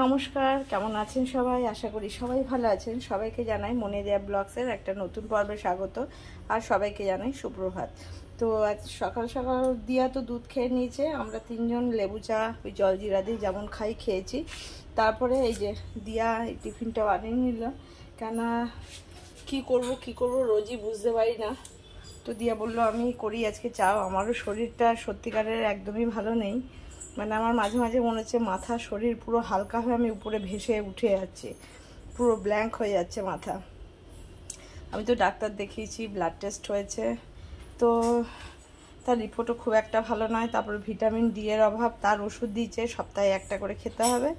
নমস্কার, কেমন আছেন সবাই? আশা করি সবাই ভালো আছেন। সবাইকে জানাই মনে দেয়া ব্লগসের একটা নতুন পর্বে স্বাগত। আর সবাইকে জানাই সুপ্রভাত। তো আজ সকাল সকাল দিয়া তো দুধ খেয়ে নিয়েছে। আমরা তিনজন লেবু চা ওই জলজিরা দিয়ে যেমন খাই খেয়েছি। তারপরে এই যে দিয়া এই টিফিনটা বানিয়ে নিল। কেন কি করব রোজই বুঝতে পারি না। তো দিয়া বললো আমি করি আজকে চাও। আমারও শরীরটা সত্যিকারের একদমই ভালো নেই। মানে আমার মাঝে মাঝে মনে হচ্ছে মাথা শরীর পুরো হালকা হয়ে আমি উপরে ভেসে উঠে যাচ্ছি, পুরো ব্ল্যাঙ্ক হয়ে যাচ্ছে মাথা। আমি তো ডাক্তার দেখিয়েছি, ব্লাড টেস্ট হয়েছে, তো তার রিপোর্টও খুব একটা ভালো নয়। তারপর ভিটামিন ডি এর অভাব, তার ওষুধ দিয়েছে, সপ্তাহে একটা করে খেতে হবে।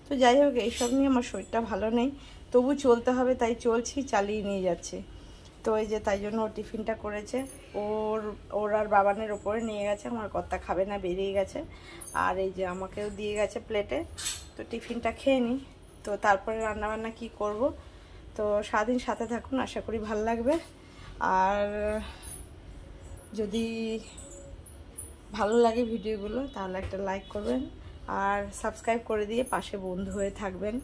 তো যাই হোক, এইসব নিয়ে আমার শরীরটা ভালো নেই, তবু চলতে হবে, তাই চলছি, চালিয়ে নিয়ে যাচ্ছি। তো এই যে তাই জন্য ও টিফিনটা করেছে, ওর আর বাবানের ওপরে নিয়ে গেছে। আমার কর্তা খাবে না, বেরিয়ে গেছে। আর এই যে আমাকেও দিয়ে গেছে প্লেটে। তো টিফিনটা খেয়ে নিই, তো তারপরে রান্নাবান্না কি করব। তো সারাদিন সাথে থাকুন, আশা করি ভালো লাগবে। আর যদি ভালো লাগে ভিডিওগুলো তাহলে একটা লাইক করবেন আর সাবস্ক্রাইব করে দিয়ে পাশে বন্ধু হয়ে থাকবেন,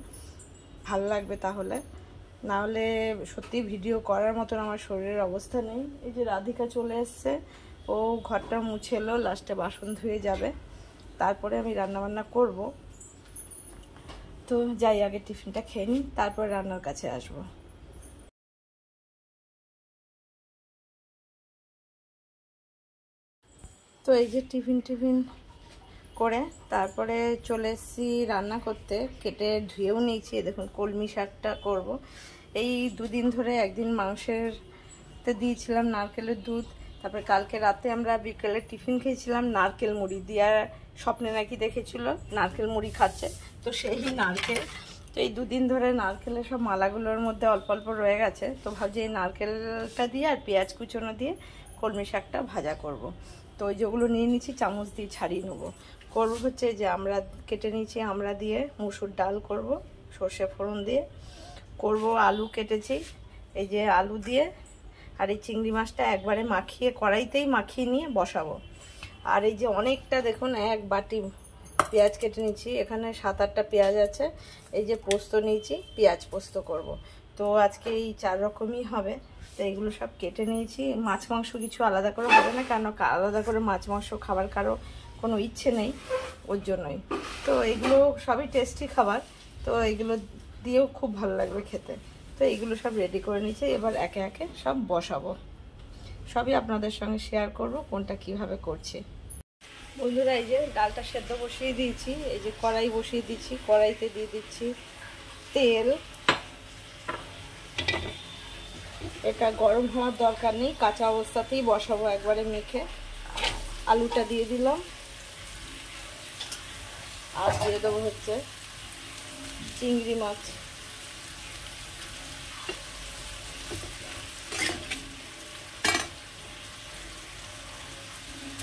ভালো লাগবে তাহলে। না হলে সত্যি ভিডিও করার মতন আমার শরীরের অবস্থা নেই। এই যে রাধিকা চলে এসছে, ও ঘরটা মুছেলো, লাস্টে বাসন ধুয়ে যাবে, তারপরে আমি রান্নাবান্না করব। তো যাই, আগে টিফিনটা খেয়ে নিই, তারপর রান্নার কাছে আসবো। তো এই যে টিফিন করে তারপরে চলে এসেছি রান্না করতে। কেটে ধুয়েও নিয়েছি। দেখুন কলমি শাকটা করব। এই দুদিন ধরে একদিন মাংসেরতে দিয়েছিলাম নারকেলের দুধ, তারপরে কালকে রাতে আমরা বিকেলে টিফিন খেয়েছিলাম নারকেল মুড়ি দিয়া। স্বপ্নে নাকি দেখেছিল নারকেল মুড়ি খাচ্ছে, তো সেই নারকেল। তো এই দুদিন ধরে নারকেলের সব মালাগুলোর মধ্যে অল্প অল্প রয়ে গেছে, তো ভাবছি এই নারকেলটা দিয়ে আর পেঁয়াজ কুচোনো দিয়ে কলমি শাকটা ভাজা করব। তো ওই যেগুলো নিয়ে নিচ্ছি চামচ দিয়ে ছাড়িয়ে নেবো। করবো হচ্ছে যে আমরা কেটে নিয়েছি, আমরা দিয়ে মুসুর ডাল করব, সর্ষে ফোড়ন দিয়ে করব। আলু কেটেছি, এই যে আলু দিয়ে। আর এই চিংড়ি মাছটা একবারে মাখিয়ে কড়াইতেই মাখিয়ে নিয়ে বসাবো। আর এই যে অনেকটা দেখুন এক বাটি পেঁয়াজ কেটে নিয়েছি, এখানে 7-8টা পেঁয়াজ আছে। এই যে পোস্ত নিয়েছি, পেঁয়াজ পোস্ত করব। তো আজকে এই 4 রকমই হবে। তো এইগুলো সব কেটে নিয়েছি। মাছ মাংস কিছু আলাদা করে হবে না, কেন আলাদা করে মাছ মাংস খাবার কারো কোনো ইচ্ছে নেই, ওর জন্যই। তো এগুলো সবই টেস্টি খাবার, তো এগুলো দিয়েও খুব ভালো লাগবে খেতে। তো এইগুলো সব রেডি করে নিয়েছি, এবার একে একে সব বসাবো। সবই আপনাদের সঙ্গে শেয়ার করব কোনটা কিভাবে করছি। বন্ধুরা, এই যে ডালটা সেদ্ধ বসিয়ে দিয়েছি, এই যে কড়াই বসিয়ে দিচ্ছি, কড়াইতে দিয়ে দিচ্ছি তেল। এটা গরম হওয়ার দরকার নেই, কাঁচা অবস্থাতেই বসাবো একবারে মেখে। আলুটা দিয়ে দিলাম, আর দিয়ে দেবো হচ্ছে চিংড়ি মাছ।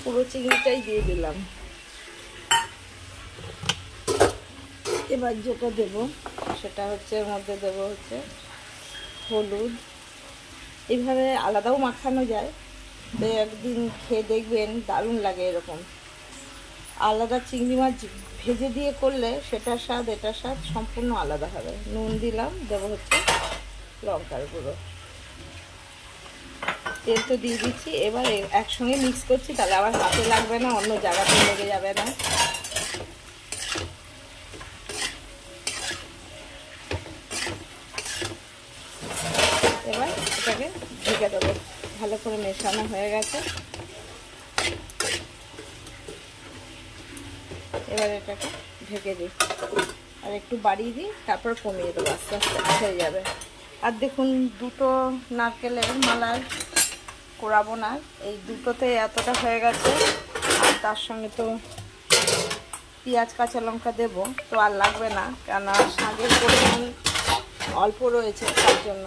পুরো চিংড়িটাই দিয়ে দিলাম। এবার যেটা দেবো সেটা হচ্ছে এর মধ্যে দেবো হচ্ছে হলুদ। এইভাবে আলাদাও মাখানো যায়, তো একদিন খেয়ে দেখবেন দারুণ লাগে এরকম। আলাদা চিংড়ি মাছ ভেজে দিয়ে করলে সেটার স্বাদ এটার স্বাদ সম্পূর্ণ আলাদা হবে। নুন দিলাম, দেবো হচ্ছে লঙ্কার গুঁড়ো, তেল তো দিয়ে দিচ্ছি। এবার একসঙ্গে মিক্স করছি, তাহলে আবার হাতে লাগবে না, অন্য জায়গাতে লেগে যাবে না। এবার এটাকে ঢেকে দেবো। ভালো করে মেশানো হয়ে গেছে, এবার এটাকে ঢেকে দিই আর একটু বাড়িয়ে দিই, তারপর কমিয়ে দেবো, আস্তে আস্তে হয়ে যাবে। আর দেখুন দুটো নারকেলের মালার কোড়াবো না, এই দুটোতে এতটা হয়ে গেছে। আর তার সঙ্গে তো পেঁয়াজ কাঁচা লঙ্কা দেবো, তো আর লাগবে না, কেননা শাকের পরিমাণ অল্প রয়েছে, তার জন্য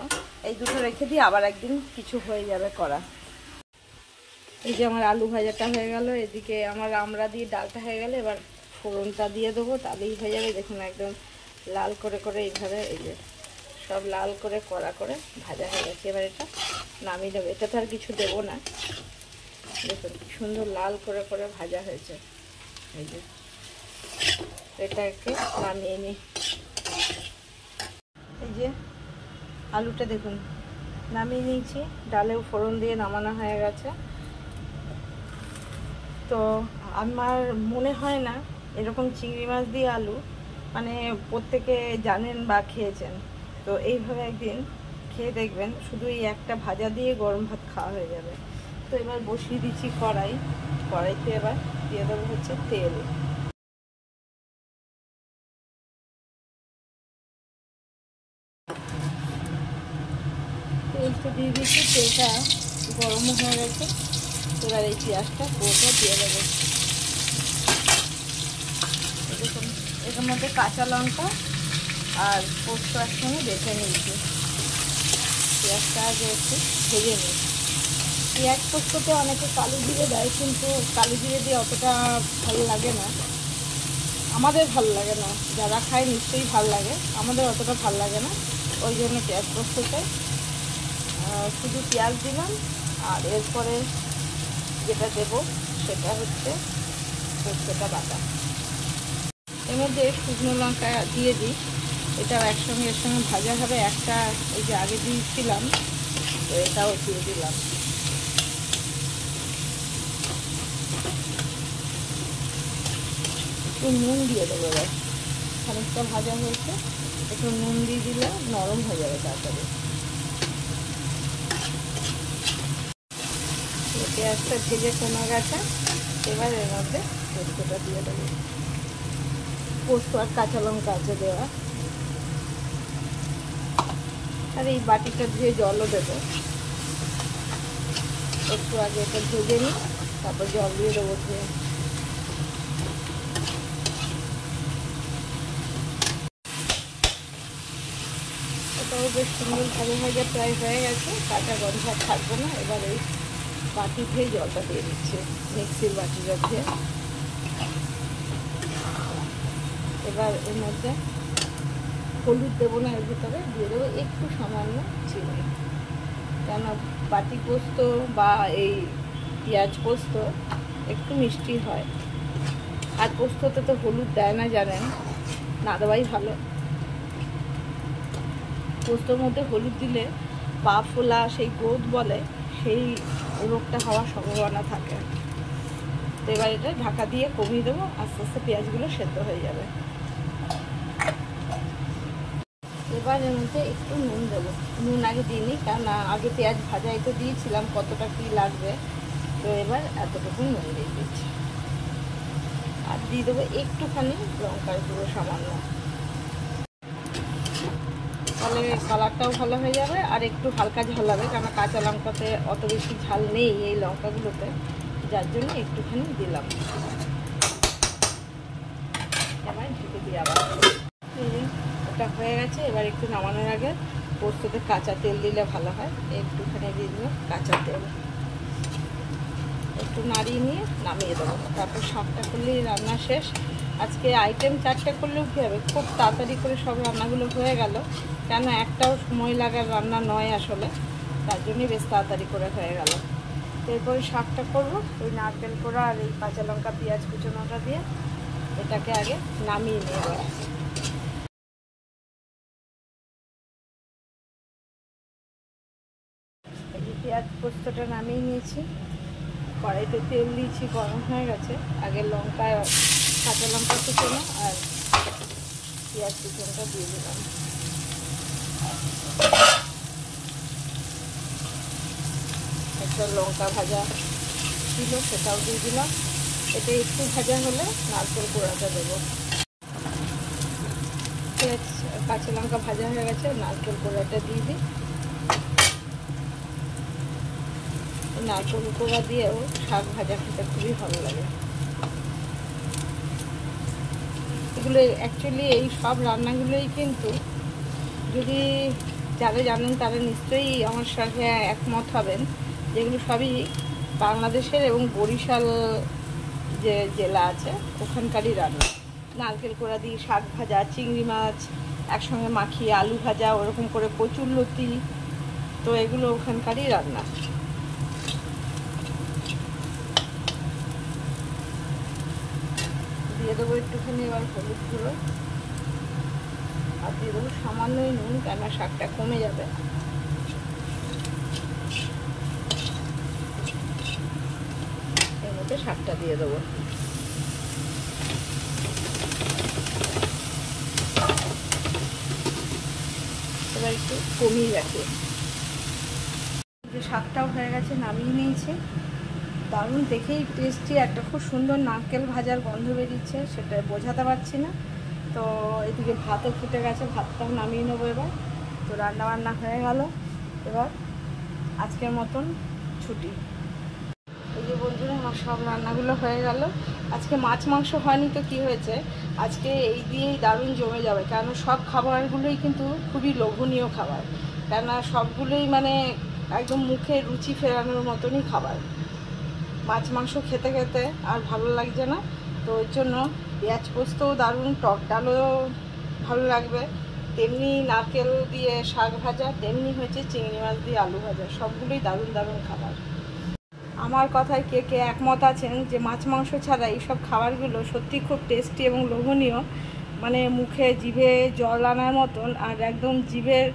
এই দুটো রেখে দিই, আবার একদিন কিছু হয়ে যাবে করা। এই যে আমার আলু ভাজাটা হয়ে গেল, এদিকে আমার আমরা দিয়ে ডালটা হয়ে গেলে এবার ফোড়নটা দিয়ে দেবো, তাহলেই হয়ে যাবে। দেখুন একদম লাল করে করে এইভাবে, এই যে সব লাল করে কড়া করে ভাজা হয়ে গেছে। এবার এটা নামিয়ে দেবো, এটা তো আর কিছু দেবো না। দেখুন কি সুন্দর লাল করে করে ভাজা হয়েছে। এই যে এটাকে নামিয়ে নিই। এই যে আলুটা দেখুন নামিয়ে নিয়েছি, ডালেও ফোড়ন দিয়ে নামানো হয়ে গেছে। তো আমার মনে হয় না এরকম চিংড়ি মাছ দিয়ে আলু মানে প্রত্যেকে জানেন বা খেয়েছেন। তো এইভাবে একদিন খেয়ে দেখবেন, শুধু এই একটা ভাজা দিয়ে গরম ভাত খাওয়া হয়ে যাবে। তো এবার বসিয়ে দিচ্ছি কড়াইতে এবার দিয়ে দেবো হচ্ছে তেল। তেলটা দিয়ে দিচ্ছি, তেলটা গরমও হয়ে গেছে। এবার এই পেঁয়াজটা পুরোটা দিয়ে দেবো। দেখুন এটার মধ্যে কাঁচা লঙ্কা আর পোস্ত একসঙ্গে বেছে নিয়েছি। পেঁয়াজটা আগে একটু ভেজে নিই। পেঁয়াজ পোস্ততে অনেকে কালো জিরে দেয়, কিন্তু কালো জিরে দিয়ে অতটা ভালো লাগে না, আমাদের ভালো লাগে না। যারা খায় নিশ্চয়ই ভালো লাগে, আমাদের অতটা ভালো লাগে না। ওই জন্য পেঁয়াজ পোস্ততে শুধু পেঁয়াজ দিলাম। আর এরপরে যেটা দেব সেটা হচ্ছে পোস্তটা বাটা। এর মধ্যে শুকনো লঙ্কা দিয়ে দিই, এটাও একসঙ্গে এর সঙ্গে ভাজা হবে। একটা ওই যে আগে দিয়েছিলাম, তো এটাও দিয়ে দিলাম। একটু নুন দিয়ে দেবো। এবার খানিকটা ভাজা হয়েছে, একটু নুন দিয়ে দিলে নরম হয়ে যাবে তাড়াতাড়ি। পেঁয়াজটা ভেজে কমে গেছে, এবার এর মধ্যে পোস্তটা দিয়ে দেবো। পোস্ত আর কাঁচা লঙ্কা আছে দেওয়া। আর এই বাটিটা ধুয়ে জলও দেবো। একটু আগে এটা ভেজে নিই, তারপর জল দিয়ে দেবো ধুয়ে। এটাও বেশ সুন্দর ভাজা ভাজা প্রায় হয়ে গেছে, কাঁচা গন্ধ থাকবে না। এবার এই বাটি ধুয়ে জলটা দিয়ে দিচ্ছে, মিক্সির বাটিটা ধুয়ে। এবার এর মধ্যে হলুদ দেবো না, এর ভিতরে দিয়ে দেবো একটু সামান্য চিনি। কেন বাটি পোস্ত বা এই পেঁয়াজ পোস্ত একটু মিষ্টি হয়, আর পোস্ততে তো হলুদ দেয় না জানেন, না দেওয়াই ভালো। পোস্তর মধ্যে হলুদ দিলে পা ফোলা, সেই গ্রোথ বলে, সেই রোগটা হওয়ার সম্ভাবনা থাকে। তো এবার এটা ঢাকা দিয়ে কমিয়ে দেবো, আস্তে আস্তে পেঁয়াজগুলো সেদ্ধ হয়ে যাবে। এবার এর মধ্যে একটু নুন দেবো। নুন আগে দিইনি, কারণ আগে পেঁয়াজ ভাজাই তো দিয়েছিলাম কতটা কী লাগবে। তো এবার এতটুকু নুন দিয়ে দিচ্ছি। আর দিয়ে দেবো একটুখানি লঙ্কার গুঁড়ো সামান্য, তাহলে কালারটাও ভালো হয়ে যাবে। আর একটু হালকা ঝাল হবে, কারণ কাঁচা লঙ্কাতে অত বেশি ঝাল নেই এই লঙ্কাগুলোতে, যার জন্য একটুখানি দিলাম। এবার ঢেকে দিয়ে আবার ওটা হয়ে গেছে। এবার একটু নামানোর আগে পোস্ততে কাঁচা তেল দিলে ভালো হয়, একটুখানি দিয়ে দিলাম কাঁচা তেল। একটু নাড়িয়ে নিয়ে নামিয়ে দেবো, তারপর শাকটা করলেই রান্না শেষ। আজকে আইটেম 4টে করলেও কী হবে, খুব তাড়াতাড়ি করে সব রান্নাগুলো হয়ে গেল। কেন একটাও সময় লাগার রান্না নয় আসলে, তার জন্যই বেশ তাড়াতাড়ি করে হয়ে গেল। এরপরে শাকটা করবো ওই নারকেল কোড়া আর এই কাঁচা লঙ্কা পেঁয়াজ কুচোনোটা দিয়ে। এটাকে আগে নামিয়ে নেব। এই যে পেঁয়াজ পোস্তটা নামিয়ে নিয়েছি, কড়াইতে তেল দিয়েছি, গরম হয়ে গেছে। আগে লঙ্কা, কাঁচা লঙ্কা কুচোনো আর পেঁয়াজ কুচোনোটা দিয়ে দিলাম। একটা লঙ্কা ভাজা ছিল সেটাও দিয়ে দিলাম। এটা একটু ভাজা হলে নারকেল কোড়াটা দেবো। পেঁয়াজ কাঁচা লঙ্কা ভাজা হয়ে গেছে, নারকেল কোড়াটা দিয়ে দিই। নারকেল কোড়া দিয়েও শাক ভাজা খেতে খুবই ভালো লাগে। এগুলো অ্যাকচুয়ালি এই সব রান্নাগুলোই কিন্তু, যদি যারা জানেন তারা নিশ্চয়ই আমার সাথে একমত হবেন, যেগুলো সবই বাংলাদেশের এবং বরিশাল যে জেলা আছে ওখানকারই রান্না। নারকেল কোড়া দিয়ে শাক ভাজা, চিংড়ি মাছ একসঙ্গে মাখিয়ে আলু ভাজা, ওরকম করে কচুরলতি, তো এগুলো ওখানকারই রান্না। দিয়ে দেবো একটুখানি এবার হলুদ গুঁড়ো, আর দিয়ে দেবো সামান্যই নুন, কেননা শাকটা কমে যাবে। এর মধ্যে শাকটা দিয়ে দেবো। এবার একটু কমিয়ে রাখি। যে শাকটাও হয়ে গেছে, নামিয়ে নিয়েছি। দারুণ দেখেই টেস্টি, একটা খুব সুন্দর নারকেল ভাজার গন্ধ বেরিয়েছে, সেটা বোঝাতে পারছি না। তো এদিকে ভাতও ফুটে গেছে, ভাতটাও নামিয়ে নেবো এবার। তো রান্নাবান্না হয়ে গেল, এবার আজকের মতন ছুটি। এই যে বন্ধুরা, আমার সব রান্নাগুলো হয়ে গেল। আজকে মাছ মাংস হয়নি তো কী হয়েছে, আজকে এই দিয়েই দারুণ জমে যাবে। কারণ সব খাবারগুলোই কিন্তু খুবই লোভনীয় খাবার, কেননা সবগুলোই মানে একদম মুখে রুচি ফেরানোর মতনই খাবার। মাছ মাংস খেতে খেতে আর ভালো লাগছে না, তো ওই জন্য পেঁয়াজ পোস্তও দারুণ, টক ডালও ভালো লাগবে, তেমনি নারকেল দিয়ে শাক ভাজা, তেমনি হয়েছে চিংড়ি মাছ দিয়ে আলু ভাজা, সবগুলোই দারুণ দারুণ খাবার। আমার কথায় কে কে একমত আছেন যে মাছ মাংস ছাড়া এইসব খাবারগুলো সত্যি খুব টেস্টি এবং লোভনীয়, মানে মুখে জিভে জল আনার মতন, আর একদম জিভের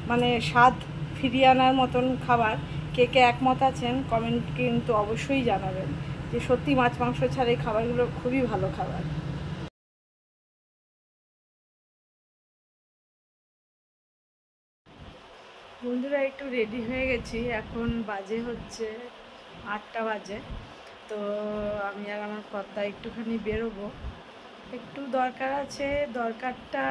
মানে স্বাদ ফিরিয়ে আনার মতন খাবার। কে কে একমত আছেন কমেন্ট কিন্তু অবশ্যই জানাবেন যে সত্যি মাছ মাংস ছাড়া এই খাবারগুলো খুবই ভালো খাবার। বন্ধুরা, একটু রেডি হয়ে গেছি, এখন বাজে হচ্ছে 8টা বাজে। তো আমি আর আমার কর্তা একটুখানি বেরোবো, একটু দরকার আছে। দরকারটা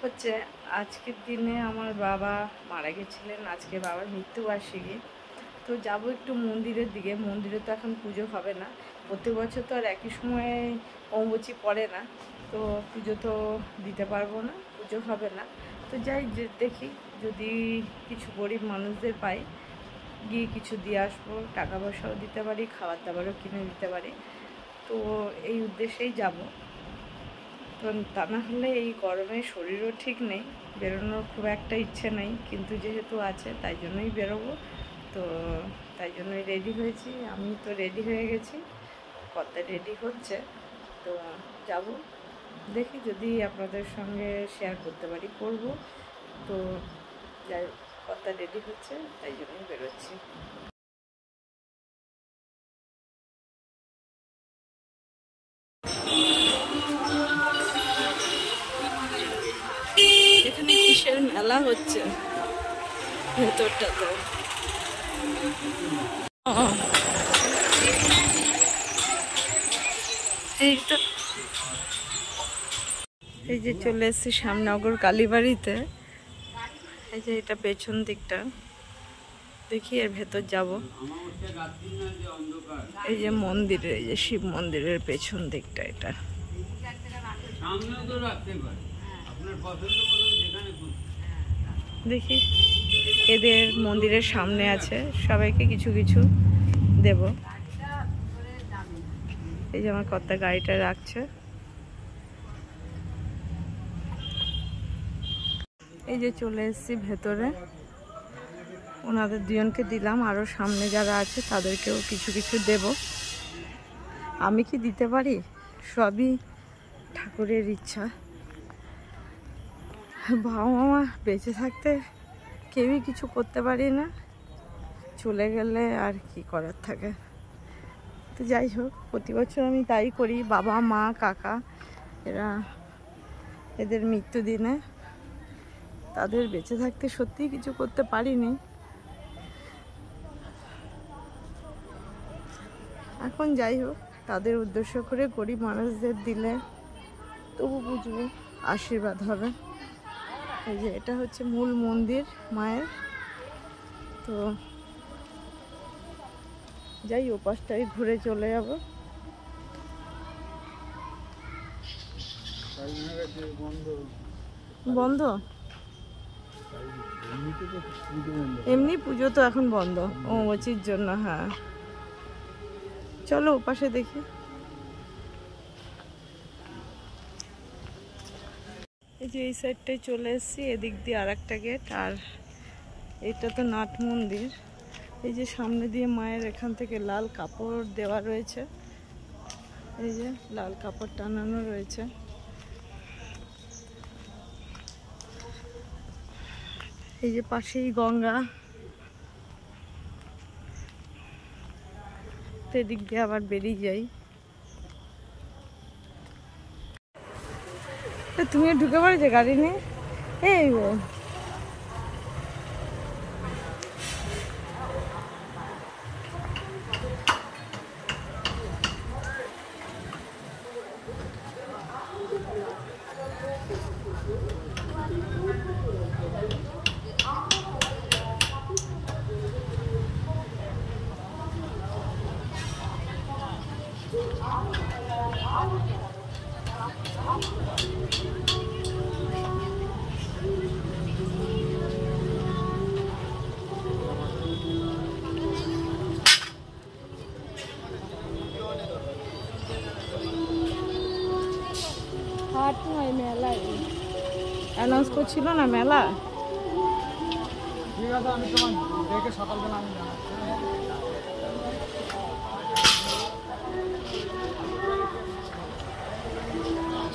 হচ্ছে আজকের দিনে আমার বাবা মারা গেছিলেন, আজকে বাবার মৃত্যুবার্ষিকী। তো যাব একটু মন্দিরের দিকে। মন্দিরে তো এখন পুজো হবে না, প্রত্যেক বছর তো আর একই সময়ে অম্বুবাচী পড়ে না, তো পুজো তো দিতে পারবো না, পুজো হবে না। তো যাই দেখি, যদি কিছু গরিব মানুষদের পাই, গিয়ে কিছু দিয়ে আসবো, টাকা পয়সাও দিতে পারি, খাবার দাবারও কিনে দিতে পারি। তো এই উদ্দেশ্যেই যাব। তো তা না হলে এই গরমে শরীরও ঠিক নেই, বেরোনোর খুব একটা ইচ্ছে নেই, কিন্তু যেহেতু আছে তাই জন্যই বেরোবো। তো তাই জন্যই রেডি হয়েছি, আমি তো রেডি হয়ে গেছি, কত রেডি হচ্ছে। তো যাব, দেখি যদি আপনাদের সঙ্গে শেয়ার করতে পারি করব। তো যাই হোক, কত রেডি হচ্ছে, তাই জন্যই বেরোচ্ছি। এখানে কিসের মেলা হচ্ছে ভেতরটাতে? এই তো, এই যে চলে এসেছি শ্যামনগর কালীবাড়িতে। এই যে এটা পেছন দিকটা, দেখি এর ভেতর যাব। এই যে মন্দিরের, এই যে শিব মন্দিরের পেছন দিকটা এটা। দেখি, এদের মন্দিরের সামনে আছে, সবাইকে কিছু কিছু দেব। এই যে আমার কর্তা গাড়িটা রাখছে। এই যে চলে এসেছি ভেতরে, ওনাদের দুজনকে দিলাম, আরও সামনে যারা আছে তাদেরকেও কিছু কিছু দেব। আমি কি দিতে পারি? সবই ঠাকুরের ইচ্ছা। বাবা মা বেঁচে থাকতে কেউই কিছু করতে পারি না, চলে গেলে আর কি করার থাকে। তো যাই হোক, প্রতি বছর আমি তাই করি। বাবা মা কাকা এদের মৃত্যু দিনে তাদের বেঁচে থাকতে সত্যিই কিছু করতে পারিনি। এখন যাই হোক, তাদের উদ্দেশ্য করে গরিব মানুষদের দিলে তবু বুঝবো, আশীর্বাদ হবে। এই যে এটা হচ্ছে মূল মন্দির মায়ের। তো যাই, ওপাশটাই ঘুরে চলে যাব। বন্ধ? এমনি পুজো তো এখন বন্ধ অম্বুবাচীর জন্য। হ্যাঁ, চলো ওপাশে দেখি। এই যে এই সাইডটাই চলে এসেছি, এদিক দিয়ে আর একটা গেট, আর এটা তো নাট মন্দির। এই যে সামনে দিয়ে মায়ের এখান থেকে লাল কাপড় দেওয়া রয়েছে, এই যে লাল কাপড় টানানো রয়েছে। এই যে পাশেই গঙ্গা, এদিক দিয়ে আবার বেরিয়ে যাই। তুমিও ঢুকে পড়েছে গাড়ি নিয়ে। এই হাট নয়, মেলায় অ্যানাউন্স করছিল না মেলা। ঠিক আছে, আমি তোমার দেখে সকালবেলা আমি জানাচ্ছি।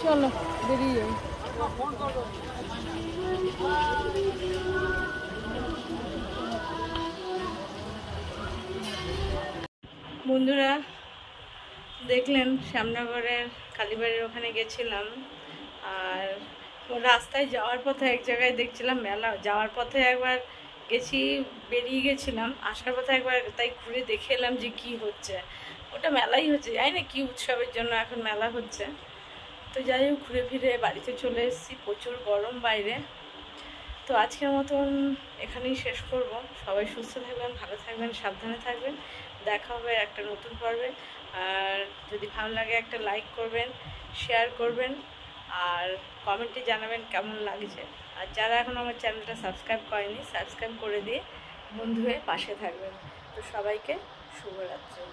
চলো বেরিয়ে যাই। বন্ধুরা দেখলেন শ্যামনগরের কালীবাড়ির ওখানে গেছিলাম, আর রাস্তায় যাওয়ার পথে এক জায়গায় দেখছিলাম মেলা। যাওয়ার পথে একবার গেছি, বেরিয়ে গেছিলাম, আসার পথে একবার তাই ঘুরে দেখে এলাম যে কি হচ্ছে। ওটা মেলাই হচ্ছে, জানি না কি উৎসবের জন্য এখন মেলা হচ্ছে। তো যাই হোক, ঘুরে ফিরে বাড়িতে চলে এসেছি, প্রচুর গরম বাইরে। তো আজকের মতন এখানেই শেষ করব। সবাই সুস্থ থাকবেন, ভালো থাকবেন, সাবধানে থাকবেন। দেখা হবে একটা নতুন পর্বে। আর যদি ভালো লাগে একটা লাইক করবেন, শেয়ার করবেন, আর কমেন্টে জানাবেন কেমন লাগছে। আর যারা এখন আমার চ্যানেলটা সাবস্ক্রাইব করেনি, সাবস্ক্রাইব করে দিয়ে বন্ধু হয়ে পাশে থাকবেন। তো সবাইকে শুভরাত্রি।